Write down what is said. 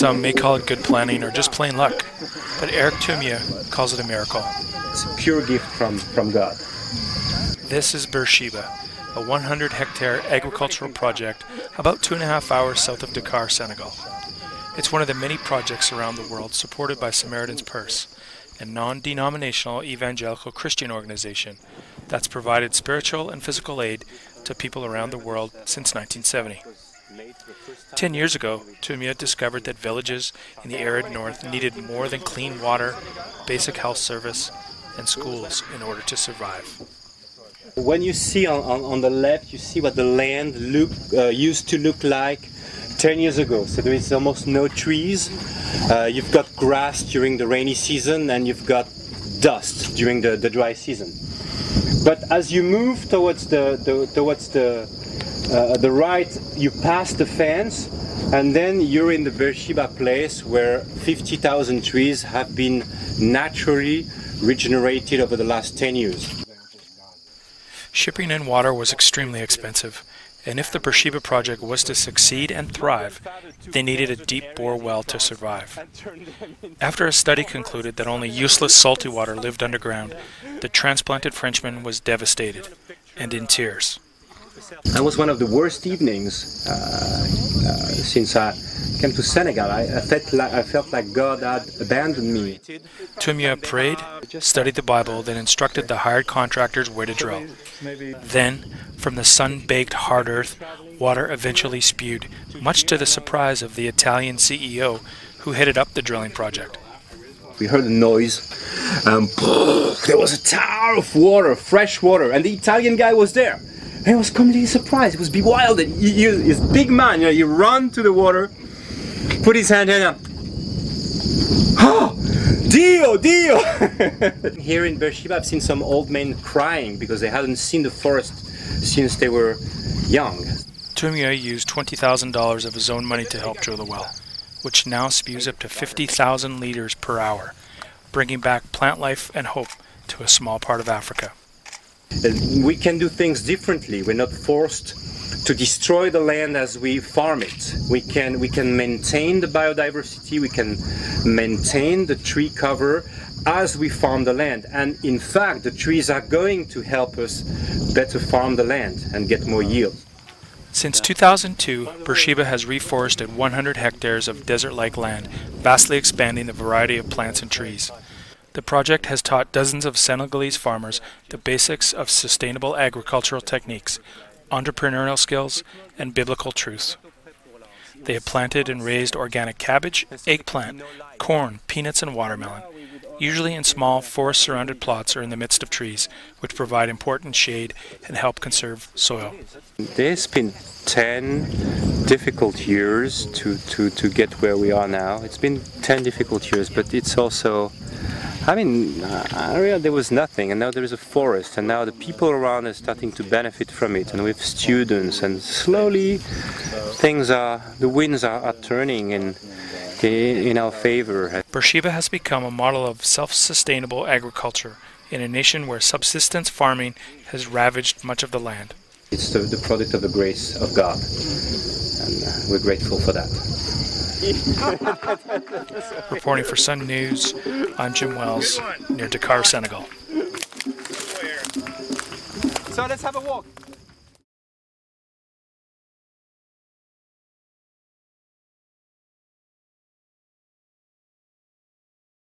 Some may call it good planning or just plain luck, but Eric Tumia calls it a miracle. It's a pure gift from God. This is Beer-Sheba, a 100-hectare agricultural project about 2.5 hours south of Dakar, Senegal. It's one of the many projects around the world supported by Samaritan's Purse, a non-denominational evangelical Christian organization that's provided spiritual and physical aid to people around the world since 1970. 10 years ago, Tumia discovered that villages in the arid north needed more than clean water, basic health service, and schools in order to survive. When you see on the left, you see what the land used to look like 10 years ago. So there is almost no trees. You've got grass during the rainy season, and you've got dust during the dry season. But as you move towards the right, you pass the fence, and then you're in the Beer-Sheba place where 50,000 trees have been naturally regenerated over the last 10 years. Shipping in water was extremely expensive, and if the Beer-Sheba project was to succeed and thrive, they needed a deep bore well to survive. After a study concluded that only useless salty water lived underground, the transplanted Frenchman was devastated and in tears. That was one of the worst evenings since I came to Senegal. I felt like God had abandoned me. Tumia prayed, studied the Bible, then instructed the hired contractors where to drill. Then, from the sun-baked hard earth, water eventually spewed, much to the surprise of the Italian CEO who headed up the drilling project. We heard a noise. There was a tower of water, fresh water, and the Italian guy was there. And he was completely surprised. He was bewildered. He's a big man. You know, he ran to the water, put his hand in, oh, Dio, Dio! Here in Beer-Sheba, I've seen some old men crying because they hadn't seen the forest since they were young. Tumia used $20,000 of his own money to help drill the well, which now spews up to 50,000 liters per hour, bringing back plant life and hope to a small part of Africa. We can do things differently. We're not forced to destroy the land as we farm it. We can maintain the biodiversity, we can maintain the tree cover as we farm the land. And in fact, the trees are going to help us better farm the land and get more yield. Since 2002, Beer-Sheba has reforested 100 hectares of desert-like land, vastly expanding the variety of plants and trees. The project has taught dozens of Senegalese farmers the basics of sustainable agricultural techniques, entrepreneurial skills, and biblical truths. They have planted and raised organic cabbage, eggplant, corn, peanuts, and watermelon, usually in small forest-surrounded plots or in the midst of trees, which provide important shade and help conserve soil. There's been 10 difficult years to get where we are now. It's been 10 difficult years, but it's also, I mean, there was nothing, and now there is a forest, and now the people around are starting to benefit from it, and we have students, and slowly the winds are turning in our favor. Beer-Sheba has become a model of self-sustainable agriculture in a nation where subsistence farming has ravaged much of the land. It's the product of the grace of God, and we're grateful for that. Reporting for Sun News, I'm Jim Wells, near Dakar, Senegal. So let's have a walk.